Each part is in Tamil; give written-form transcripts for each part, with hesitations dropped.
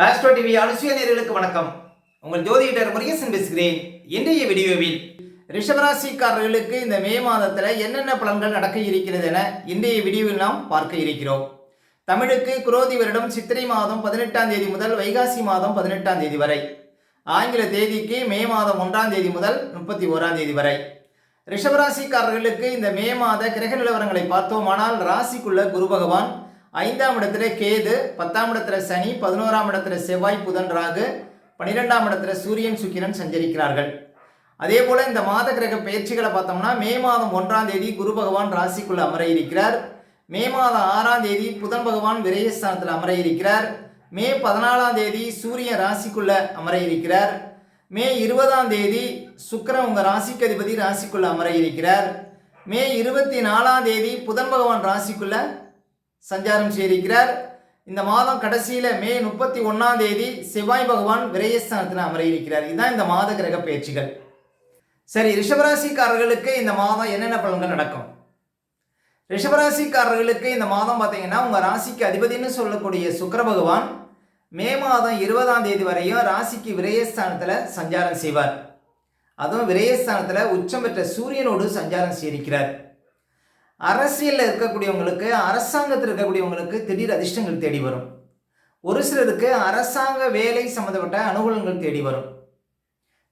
ஆஸ்ட்ரோ டிவி அனுசுய நேயர்களுக்கு வணக்கம். உங்கள் ஜோதிடர் முருகேசன் பேசுகிறேன். இன்றைய வீடியோவில் ரிஷபராசிக்காரர்களுக்கு இந்த மே மாதத்தில் என்னென்ன பலன்கள் நடக்க இருக்கிறது என இன்றைய வீடியோவில் நாம் பார்க்க இருக்கிறோம். தமிழுக்கு குரோதி வருடம் சித்திரை மாதம் 18ஆம் தேதி முதல் வைகாசி மாதம் 18ஆம் தேதி வரை, ஆங்கில தேதிக்கு மே மாதம் 1ஆம் தேதி முதல் 31ஆம் தேதி வரை. ரிஷபராசிக்காரர்களுக்கு இந்த மே மாத கிரக நிலவரங்களை பார்த்தோமானால், ராசிக்குள்ள குரு பகவான், 5ஆம் இடத்துல கேது, 10ஆம் இடத்துல சனி, 11ஆம் இடத்துல செவ்வாய் புதன் ராகு, 12ஆம் இடத்துல சூரியன் சுக்கிரன் சஞ்சரிக்கிறார்கள். அதே போல இந்த மாத கிரக பயிற்சிகளை பார்த்தோம்னா, மே மாதம் 1ஆம் தேதி குரு பகவான் ராசிக்குள்ள அமர இருக்கிறார். மே மாதம் 6ஆம் தேதி புதன் பகவான் விரயஸ்தானத்தில் அமர இருக்கிறார். மே 14ஆம் தேதி சூரியன் ராசிக்குள்ள அமர இருக்கிறார். மே 20ஆம் தேதி சுக்கிரன் உங்க ராசிக்கு அதிபதி ராசிக்குள்ள அமர இருக்கிறார். மே 24ஆம் தேதி புதன் பகவான் ராசிக்குள்ள சஞ்சாரம் செய்திருக்கிறார். இந்த மாதம் கடைசியில் மே 31ஆம் தேதி செவ்வாய் பகவான் விரயஸ்தானத்தில் அமர இருக்கிறார். இதுதான் இந்த மாத கிரக பயிற்சிகள். சரி, ரிஷபராசிக்காரர்களுக்கு இந்த மாதம் என்னென்ன பலன்கள் நடக்கும்? ரிஷபராசிக்காரர்களுக்கு இந்த மாதம் பார்த்தீங்கன்னா, உங்கள் ராசிக்கு அதிபதினு சொல்லக்கூடிய சுக்கிர பகவான் மே மாதம் 20ஆம் தேதி வரையும் ராசிக்கு விரயஸ்தானத்தில் சஞ்சாரம் செய்வார். அதுவும் விரயஸ்தானத்தில் உச்சம் பெற்ற சூரியனோடு சஞ்சாரம் செய்திருக்கிறார். அரசியலில் இருக்கக்கூடியவங்களுக்கு, அரசாங்கத்தில் இருக்கக்கூடியவங்களுக்கு திடீர் அதிர்ஷ்டங்கள் தேடி வரும். ஒரு சிலருக்கு அரசாங்க வேலை சம்பந்தப்பட்ட அனுகூலங்கள் தேடி வரும்.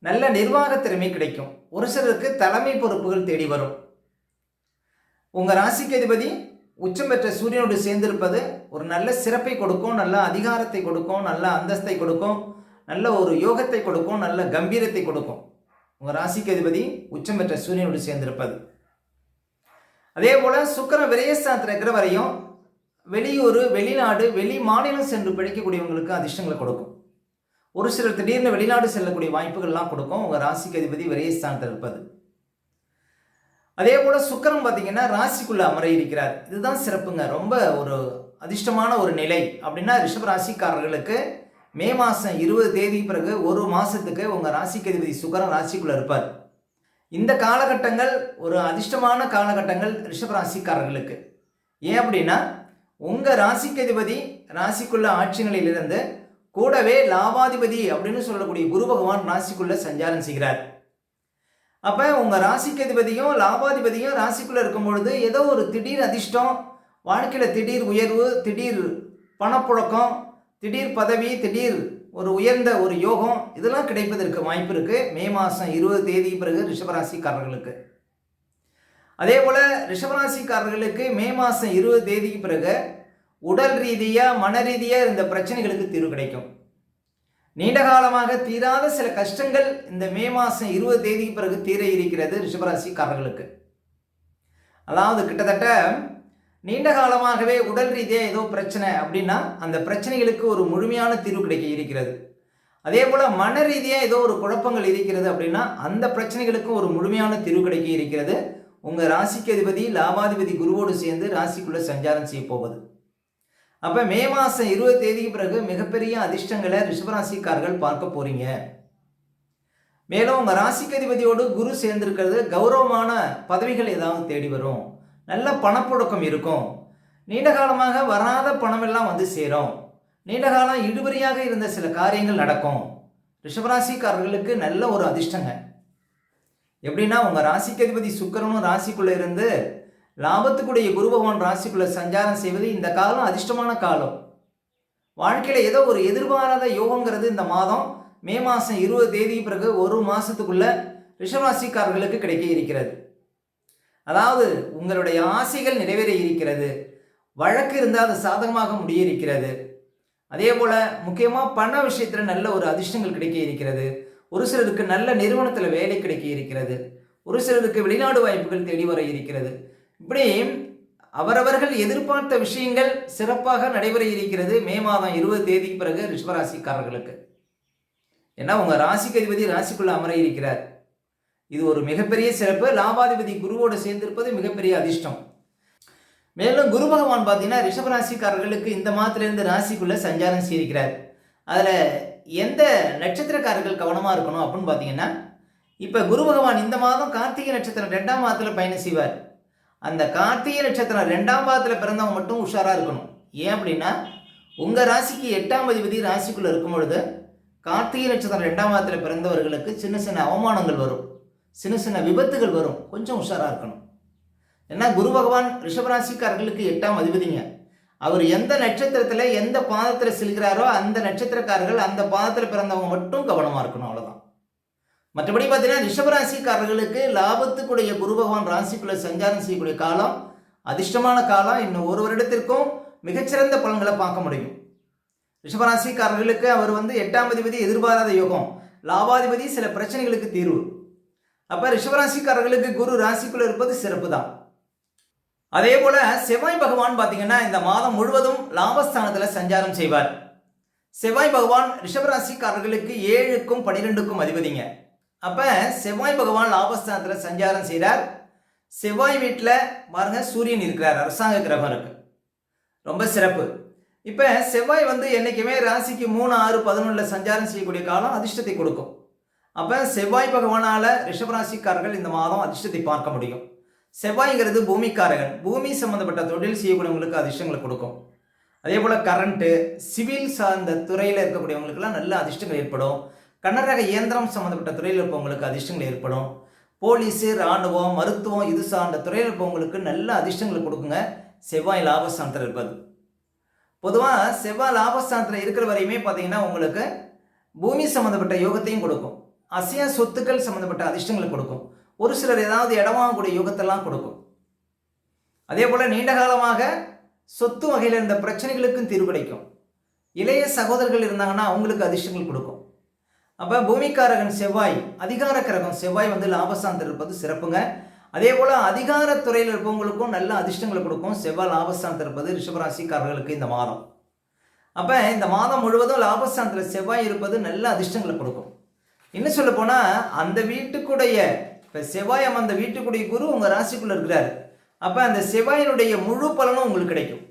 நல்ல நிர்வாக திறமை கிடைக்கும். ஒரு சிலருக்கு தலைமை பொறுப்புகள் தேடி வரும். உங்கள் ராசிக்கு அதிபதி உச்சம் பெற்ற சூரியனோடு சேர்ந்திருப்பது ஒரு நல்ல சிறப்பை கொடுக்கும், நல்ல அதிகாரத்தை கொடுக்கும், நல்ல அந்தஸ்தை கொடுக்கும், நல்ல ஒரு யோகத்தை கொடுக்கும், நல்ல கம்பீரத்தை கொடுக்கும். உங்கள் ராசிக்கு அதிபதி உச்சம் பெற்ற சூரியனோடு சேர்ந்திருப்பது. அதே போல் சுக்கிரன் விரயஸ்தானத்தில் இருக்கிற வரையும் வெளியூர், வெளிநாடு, வெளி மாநிலம் சென்று பிழைக்கக்கூடியவங்களுக்கு அதிர்ஷ்டங்களை கொடுக்கும். ஒரு சிலர் திடீர்னு வெளிநாடு செல்லக்கூடிய வாய்ப்புகள்லாம் கொடுக்கும் உங்கள் ராசிக்கு அதிபதி விரயஸ்தானத்தில் இருப்பது. அதே போல் சுக்கிரன் பார்த்தீங்கன்னா ராசிக்குள்ளே அமர இருக்கிறார். இதுதான் சிறப்புங்க. ரொம்ப ஒரு அதிர்ஷ்டமான ஒரு நிலை அப்படின்னா ரிஷபராசிக்காரர்களுக்கு மே மாதம் 20 தேதி பிறகு ஒரு மாதத்துக்கு உங்கள் ராசிக்கு அதிபதி சுக்கிரன் ராசிக்குள்ளே இருப்பார். இந்த காலகட்டங்கள் ஒரு அதிர்ஷ்டமான காலகட்டங்கள் ரிஷபராசிக்காரர்களுக்கு. ஏன் அப்படின்னா, உங்கள் ராசிக்கு அதிபதி ராசிக்குள்ள ஆட்சி நிலையிலிருந்து கூடவே லாபாதிபதி அப்படின்னு சொல்லக்கூடிய குரு பகவான் ராசிக்குள்ள சஞ்சாரம் செய்கிறார். அப்போ உங்கள் ராசிக்கு அதிபதியும் லாபாதிபதியும் ராசிக்குள்ளே இருக்கும் பொழுது ஏதோ ஒரு திடீர் அதிர்ஷ்டம், வாழ்க்கையில் திடீர் உயர்வு, திடீர் பணப்புழக்கம், திடீர் பதவி, திடீர் ஒரு உயர்ந்த ஒரு யோகம், இதெல்லாம் கிடைப்பதற்கு வாய்ப்பு இருக்குது மே மாதம் 20 தேதி பிறகு ரிஷபராசிக்காரர்களுக்கு. அதே போல் ரிஷபராசிக்காரர்களுக்கு மே மாதம் 20 தேதிக்கு பிறகு உடல் ரீதியாக, மன ரீதியாக இருந்த பிரச்சனைகளுக்கு தீர்வு கிடைக்கும். நீண்ட காலமாக தீராத சில கஷ்டங்கள் இந்த மே மாதம் 20 தேதிக்கு பிறகு தீர இருக்கிறது ரிஷபராசிக்காரர்களுக்கு. அதாவது கிட்டத்தட்ட நீண்ட காலமாகவே உடல் ரீதியாக ஏதோ பிரச்சனை அப்படின்னா அந்த பிரச்சனைகளுக்கு ஒரு முழுமையான தீர்வு கிடைக்க இருக்கிறது. அதே போல் மன ரீதியாக ஏதோ ஒரு குழப்பங்கள் இருக்கிறது அப்படின்னா அந்த பிரச்சனைகளுக்கும் ஒரு முழுமையான தீர்வு கிடைக்க இருக்கிறது. உங்கள் ராசிக்கு அதிபதி லாபாதிபதி குருவோடு சேர்ந்து ராசிக்குள்ளே சஞ்சாரம் செய்ய போவது. அப்போ மே மாதம் 20 தேதிக்கு பிறகு மிகப்பெரிய அதிர்ஷ்டங்களை ரிஷபராசிக்காரர்கள் பார்க்க போகிறீங்க. மேலும் உங்கள் ராசிக்கு அதிபதியோடு குரு சேர்ந்திருக்கிறது கௌரவமான பதவிகள் ஏதாவது தேடி வரும். நல்ல பணப்புழக்கம் இருக்கும். நீண்ட காலமாக வராத பணமெல்லாம் வந்து சேரும். நீண்ட காலம் இழுபறியாக இருந்த சில காரியங்கள் நடக்கும். ரிஷபராசிக்காரர்களுக்கு நல்ல ஒரு அதிர்ஷ்டங்க. எப்படின்னா, உங்கள் ராசிக்கு அதிபதி சுக்கிரனும் ராசிக்குள்ளே இருந்து லாபத்துக்குடைய குரு பகவான் ராசிக்குள்ளே சஞ்சாரம் செய்வது இந்த காலம் அதிர்ஷ்டமான காலம். வாழ்க்கையில் ஏதோ ஒரு எதிர்பாராத யோகங்கிறது இந்த மாதம் மே மாதம் 20 தேதி பிறகு ஒரு மாதத்துக்குள்ள ரிஷபராசிக்காரர்களுக்கு கிடைக்க இருக்கிறது. அதாவது உங்களுடைய ஆசைகள் நிறைவேற இருக்கிறது. வழக்கு இருந்தால் அது சாதகமாக முடிய இருக்கிறது. அதே போல் முக்கியமாக பண விஷயத்தில் நல்ல ஒரு அதிர்ஷ்டங்கள் கிடைக்க இருக்கிறது. ஒரு சிலருக்கு நல்ல நிறுவனத்தில் வேலை கிடைக்க இருக்கிறது. ஒரு சிலருக்கு வெளிநாடு வாய்ப்புகள் தேடி வர இருக்கிறது. இப்படி அவரவர்கள் எதிர்பார்த்த விஷயங்கள் சிறப்பாக நடைபெற இருக்கிறது மே மாதம் 20 தேதிக்கு பிறகு ரிஷபராசிக்காரர்களுக்கு. ஏன்னா உங்கள் ராசிக்கு அதிபதி ராசிக்குள்ள அமர இருக்கிறார். இது ஒரு மிகப்பெரிய சிறப்பு. லாபாதிபதி குருவோடு சேர்ந்திருப்பது மிகப்பெரிய அதிர்ஷ்டம். மேலும் குரு பகவான் பார்த்தீங்கன்னா ரிஷபராசிக்காரர்களுக்கு இந்த மாதத்திலிருந்து ராசிக்குள்ளே சஞ்சாரம் செய்திருக்கிறார். அதில் எந்த நட்சத்திரக்காரர்கள் கவனமாக இருக்கணும் அப்படின்னு பார்த்தீங்கன்னா, இப்போ குரு பகவான் இந்த மாதம் கார்த்திகை நட்சத்திரம் 2ஆம் மாதத்தில் பயணம் செய்வார். அந்த கார்த்திகை நட்சத்திரம் 2ஆம் பாதத்தில் பிறந்தவங்க மட்டும் உஷாராக இருக்கணும். ஏன் அப்படின்னா, உங்கள் ராசிக்கு 8ஆம் அதிபதி ராசிக்குள்ளே இருக்கும் பொழுது கார்த்திகை நட்சத்திரம் 2ஆம் மாதத்தில் பிறந்தவர்களுக்கு சின்ன சின்ன அவமானங்கள் வரும், சின்ன சின்ன விபத்துகள் வரும். கொஞ்சம் உஷாராக இருக்கணும். ஏன்னா குரு பகவான் ரிஷபராசிக்காரர்களுக்கு 8ஆம் அதிபதிங்க. அவர் எந்த நட்சத்திரத்தில் எந்த பாதத்தில் செல்கிறாரோ அந்த நட்சத்திரக்காரர்கள் அந்த பாதத்தில் பிறந்தவங்க மட்டும் கவனமாக இருக்கணும், அவ்வளோதான். மற்றபடி பார்த்தீங்கன்னா ரிஷபராசிக்காரர்களுக்கு லாபத்துக்குடைய குரு பகவான் ராசிக்குள்ளே சஞ்சாரம் செய்யக்கூடிய காலம் அதிர்ஷ்டமான காலம். இன்னும் ஒரு வருடத்திற்கும் மிகச்சிறந்த பலன்களை பார்க்க முடியும். ரிஷபராசிக்காரர்களுக்கு அவர் 8ஆம் அதிபதி எதிர்பாராத யோகம், லாபாதிபதி சில பிரச்சனைகளுக்கு தீர்வு. அப்போ ரிஷபராசிக்காரர்களுக்கு குரு ராசிக்குள்ளே இருப்பது சிறப்பு தான். அதே போல செவ்வாய் பகவான் பார்த்தீங்கன்னா இந்த மாதம் முழுவதும் லாபஸ்தானத்தில் சஞ்சாரம் செய்வார். செவ்வாய் பகவான் ரிஷபராசிக்காரர்களுக்கு 7க்கும் 12க்கும் அதிபதிங்க. அப்போ செவ்வாய் பகவான் லாபஸ்தானத்தில் சஞ்சாரம் செய்கிறார். செவ்வாய் வீட்டில் பாருங்க சூரியன் இருக்கிறார், அரசாங்க கிரகம் இருக்கு, ரொம்ப சிறப்பு. இப்போ செவ்வாய் என்றைக்குமே ராசிக்கு 3, 6, 11 சஞ்சாரம் செய்யக்கூடிய காலம் அதிர்ஷ்டத்தை கொடுக்கும். அப்போ செவ்வாய் பகவானால் ரிஷபராசிக்காரர்கள் இந்த மாதம் அதிர்ஷ்டத்தை பார்க்க முடியும். செவ்வாய்ங்கிறது பூமிக்காரகன், பூமி சம்மந்தப்பட்ட தொழில் செய்யக்கூடியவங்களுக்கு அதிர்ஷ்டங்களை கொடுக்கும். அதே போல் கரண்ட்டு, சிவில் சார்ந்த துறையில் இருக்கக்கூடியவங்களுக்குலாம் நல்ல அதிர்ஷ்டங்கள் ஏற்படும். கனரக இயந்திரம் சம்மந்தப்பட்ட துறையில் இருப்பவங்களுக்கு அதிர்ஷ்டங்கள் ஏற்படும். போலீஸு, இராணுவம், மருத்துவம் இது சார்ந்த துறையில் இருப்பவங்களுக்கு நல்ல அதிர்ஷ்டங்களை கொடுக்குங்க செவ்வாய் லாபஸ்தானத்தில் இருப்பது. பொதுவாக செவ்வாய் லாபஸ்தானத்தில் இருக்கிற வரையுமே பார்த்தீங்கன்னா உங்களுக்கு பூமி சம்மந்தப்பட்ட யோகத்தையும் கொடுக்கும், அசையா சொத்துக்கள் சம்மந்தப்பட்ட அதிர்ஷ்டங்களை கொடுக்கும், ஒரு சிலர் ஏதாவது இடமாகக்கூடிய யோகத்தெல்லாம் கொடுக்கும். அதே போல் நீண்ட காலமாக சொத்து வகையில் இருந்த பிரச்சனைகளுக்கும் தீர்வு கிடைக்கும். இளைய சகோதரர்கள் இருந்தாங்கன்னா அவங்களுக்கு அதிர்ஷ்டங்கள் கொடுக்கும். அப்போ பூமிக்காரகன் செவ்வாய், அதிகார கிரகம் செவ்வாய் லாபஸ்தானத்தில் இருப்பது சிறப்புங்க. அதே போல் அதிகாரத்துறையில் இருப்பவங்களுக்கும் நல்ல அதிர்ஷ்டங்களை கொடுக்கும் செவ்வாய் லாபஸ்தானத்தில் இருப்பது ரிஷபராசிக்காரர்களுக்கு இந்த மாதம். அப்போ இந்த மாதம் முழுவதும் லாபஸ்தானத்தில் செவ்வாய் இருப்பது நல்ல அதிர்ஷ்டங்களை கொடுக்கும். இன்னும் சொல்ல போனால் அந்த வீட்டுக்குடைய இப்போ செவ்வாய் அந்த வீட்டுக்குடைய குரு உங்கள் ராசிக்குள்ளே இருக்கிறார். அப்போ அந்த செவ்வாயினுடைய முழு பலனும் உங்களுக்கு கிடைக்கும்.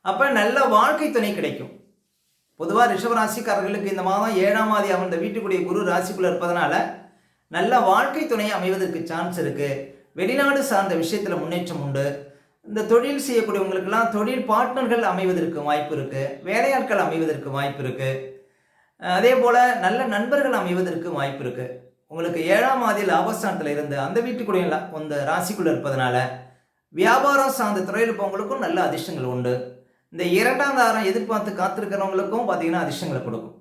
அப்போ நல்ல வாழ்க்கை துணை கிடைக்கும். பொதுவாக ரிஷபராசிக்காரர்களுக்கு இந்த மாதம் 7ஆம் ஆதி அந்த வீட்டுக்குடைய குரு ராசிக்குள்ளே இருப்பதனால நல்ல வாழ்க்கை துணையை அமைவதற்கு சான்ஸ் இருக்குது. வெளிநாடு சார்ந்த விஷயத்தில் முன்னேற்றம் உண்டு. இந்த தொழில் செய்யக்கூடியவங்களுக்கெல்லாம் தொழில் பார்ட்னர்கள் அமைவதற்கு வாய்ப்பு இருக்குது, வேலையாட்கள் அமைவதற்கு வாய்ப்பு இருக்குது. அதே போல் நல்ல நண்பர்கள் அமைவதற்கு வாய்ப்பு இருக்குது. உங்களுக்கு 7ஆம் ஆதி லாபஸ்தானத்தில் இருந்து அந்த வீட்டுக்குடைய அந்த ராசிக்குள்ளே இருப்பதனால வியாபாரம் சார்ந்த துறையில் இருப்பவங்களுக்கும் நல்ல அதிர்ஷ்டங்கள் உண்டு. இந்த 2ஆம் தாரம் எதிர்பார்த்து காத்திருக்கிறவங்களுக்கும் பார்த்தீங்கன்னா அதிர்ஷ்டங்களை கொடுக்கும்.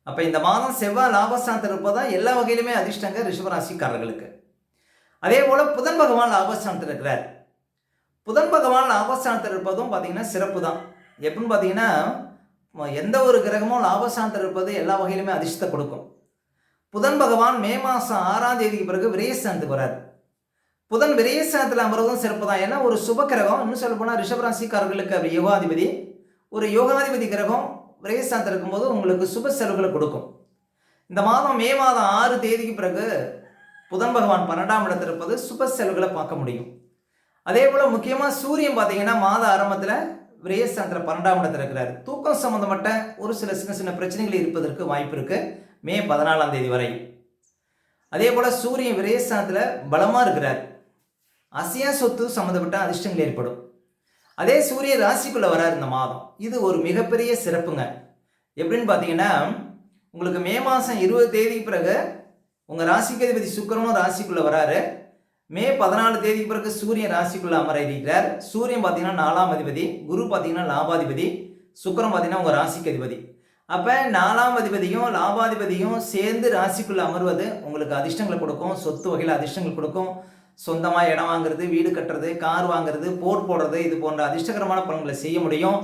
அப்போ இந்த மாதம் செவ்வாய் லாபஸ்தானத்தில் இருப்பதான் எல்லா வகையிலுமே அதிர்ஷ்டங்க ரிஷபராசிக்காரர்களுக்கு. அதே போல் புதன் பகவான் லாபஸ்தானத்தில் இருக்கிறார். புதன் பகவான் லாபஸ்தானத்தில் இருப்பதும் பார்த்தீங்கன்னா சிறப்பு தான். எப்படின்னு பார்த்தீங்கன்னா எந்த ஒரு கிரகமும் லாபஸ்தானத்தில் இருப்பது எல்லா வகையிலுமே அதிர்ஷ்டத்தை கொடுக்கும். புதன் பகவான் மே மாதம் 6ஆம் தேதிக்கு பிறகு விரயஸ்தானத்துக்கு வரார். புதன் விரயஸ்தானத்தில் அமர்வதும் சிறப்பு தான். ஏன்னா ஒரு சுப கிரகம், இன்னும் சொல்ல போனால் ரிஷபராசிக்காரர்களுக்கு அவர் யோகாதிபதி. ஒரு யோகாதிபதி கிரகம் விரயஸ்தானத்தில் இருக்கும்போது உங்களுக்கு சுப செலவுகளை கொடுக்கும். இந்த மாதம் மே மாதம் 6 தேதிக்கு பிறகு புதன் பகவான் 12ஆம் இடத்தில் இருப்பது சுப செலவுகளை பார்க்க முடியும். அதே போல் முக்கியமாக சூரியன் பார்த்தீங்கன்னா மாத ஆரம்பத்தில் விரயஸ்தானத்தில் 12ஆம் இடத்தில் இருக்கிறார். தூக்கம் சம்மந்தப்பட்ட ஒரு சில சின்ன சின்ன பிரச்சனைகள் இருப்பதற்கு வாய்ப்பு இருக்குது மே 14ஆம் தேதி வரை. அதே போல் சூரியன் விரயஸ்தானத்தில் பலமாக இருக்கிறார். அசையா சொத்து சம்மந்தப்பட்ட அதிர்ஷ்டங்கள் ஏற்படும். அதே சூரியன் ராசிக்குள்ளே வரார் இந்த மாதம். இது ஒரு மிகப்பெரிய சிறப்புங்க. எப்படின்னு பார்த்தீங்கன்னா உங்களுக்கு மே மாதம் 20 தேதிக்கு பிறகு உங்கள் ராசிக்கு அதிபதி சுக்கிரனும் ராசிக்குள்ளே வராரு. மே 14 தேதிக்கு பிறகு சூரியன் ராசிக்குள்ளே அமர இருக்கிறார். சூரியன் பார்த்தீங்கன்னா 4ஆம் அதிபதி, குரு பார்த்தீங்கன்னா லாபாதிபதி, சுக்கிரன் பார்த்தீங்கன்னா உங்கள் ராசிக்கு அதிபதி. அப்போ 4ஆம் அதிபதியும் லாபாதிபதியும் சேர்ந்து ராசிக்குள்ளே அமர்வது உங்களுக்கு அதிர்ஷ்டங்களை கொடுக்கும். சொத்து வகையில் அதிர்ஷ்டங்கள் கொடுக்கும். சொந்தமாக இடம் வாங்குறது, வீடு கட்டுறது, கார் வாங்குறது, போர் போடுறது, இது போன்ற அதிர்ஷ்டகரமான பலன்களை செய்ய முடியும்.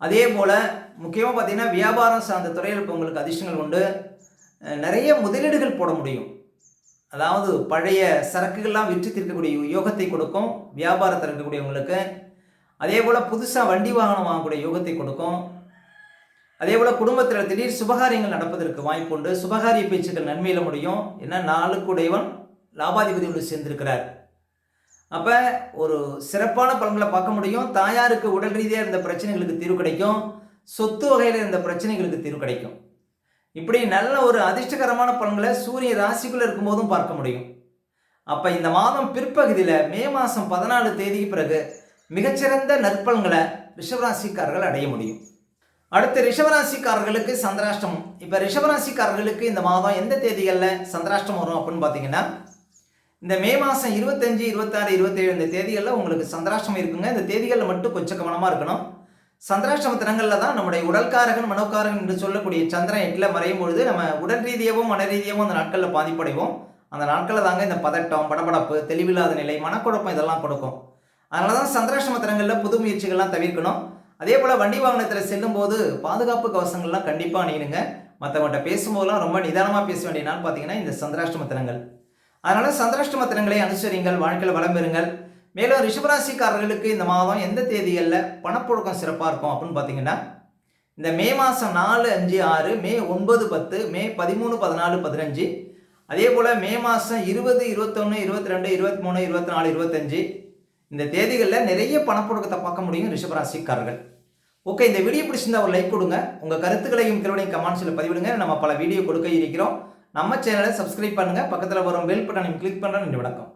அதே போல் முக்கியமாக பார்த்தீங்கன்னா வியாபாரம் சார்ந்த துறையில் இருப்பவங்களுக்கு அதிர்ஷ்டங்கள் உண்டு. நிறைய முதலீடுகள் போட முடியும். அதாவது பழைய சரக்குகள்லாம் விற்று தீர்க்கக்கூடிய யோகத்தை கொடுக்கும் வியாபாரத்தில் இருக்கக்கூடியவங்களுக்கு. அதே போல் புதுசாக வண்டி வாகனம் வாங்கக்கூடிய யோகத்தை கொடுக்கும். அதே போல் குடும்பத்தில் திடீர் சுபகாரியங்கள் நடப்பதற்கு வாய்ப்பு உண்டு. சுபகாரிய பேச்சுக்கள் நன்மையில முடியும். ஏன்னா 4க்குடையவன் லாபாதிபதியோடு சேர்ந்திருக்கிறார். அப்போ ஒரு சிறப்பான பலன்களை பார்க்க முடியும். தாயாருக்கு உடல் ரீதியாக இருந்த பிரச்சனைகளுக்கு தீர்வு கிடைக்கும். சொத்து வகையில் இருந்த பிரச்சனைகளுக்கு தீர்வு கிடைக்கும். இப்படி நல்ல ஒரு அதிர்ஷ்டகரமான பலன்களை சூரிய ராசிக்குள்ளே இருக்கும்போதும் பார்க்க முடியும். அப்போ இந்த மாதம் பிற்பகுதியில் மே மாதம் 14 தேதிக்கு பிறகு மிகச்சிறந்த நற்பலன்களை ரிஷபராசிக்காரர்கள் அடைய முடியும். அடுத்து ரிஷபராசிக்காரர்களுக்கு சந்திராஷ்டமம். இப்போ ரிஷபராசிக்காரர்களுக்கு இந்த மாதம் எந்த தேதிகளில் சந்திராஷ்டமம் வரும் அப்படின்னு பார்த்தீங்கன்னா, இந்த மே மாதம் 25, 26, 27 இந்த தேதிகளில் உங்களுக்கு சந்திராஷ்டமம் இருக்குங்க. இந்த தேதிகளில் மட்டும் கொஞ்சம் கவனமாக இருக்கணும். சந்திராஷ்டம தினங்களில் தான் நம்முடைய உடல்காரகன் மனோகாரகன் என்று சொல்லக்கூடிய சந்திரன் 8ல் மறையும் பொழுது நம்ம உடல் ரீதியாகவும் மன ரீதியாகவும் அந்த நாட்களில் பாதிப்படைவோம். அந்த நாட்களில் தாங்க இந்த பதட்டம், படபடப்பு, தெளிவில்லாத நிலை, மனக்குழப்பம் இதெல்லாம் கொடுக்கும். அதனால தான் சந்திராஷ்டம தினங்களில் புது முயற்சிகள்லாம் தவிர்க்கணும். அதே போல் வண்டி வாகனத்தில் செல்லும்போது பாதுகாப்பு கவசங்கள்லாம் கண்டிப்பாக அணியுங்க. மற்றவங்கள்ட்ட பேசும்போதெல்லாம் ரொம்ப நிதானமாக பேச வேண்டிய நாள் பார்த்தீங்கன்னா இந்த சந்திராஷ்டம தினங்கள். அதனால் சந்திராஷ்டம தினங்களை அனுசரிங்கள், வாழ்க்கையில் வளம் பெறுங்கள். மேலும் ரிஷபராசிக்காரர்களுக்கு இந்த மாதம் எந்த தேதிகளில் பணப்புழக்கம் சிறப்பாக இருக்கும் அப்படின்னு பார்த்தீங்கன்னா, இந்த மே மாதம் 4, 5, 6, மே 9, 10, மே 13, 14, 15, அதே போல் மே மாதம் 20, 21, 22, 23, 24, 25 இந்த தேதிகளில் நிறைய பணப்புழக்கத்தை பார்க்க முடியும் ரிஷபராசிக்காரர்கள். ஓகே, இந்த வீடியோ பிடிச்சிருந்தா ஒரு லைக் கொடுங்க. உங்கள் கருத்துக்களையும் கேள்வியும் கமெண்ட்ஸில் பதிவிடுங்க. நம்ம பல வீடியோ கொடுக்க இருக்கிறோம். நம்ம சேனலை சப்ஸ்கிரைப் பண்ணுங்கள். பக்கத்தில் வரும் பெல் பட்டனையும் கிளிக் பண்ணுறேன். நன்றி, வணக்கம்.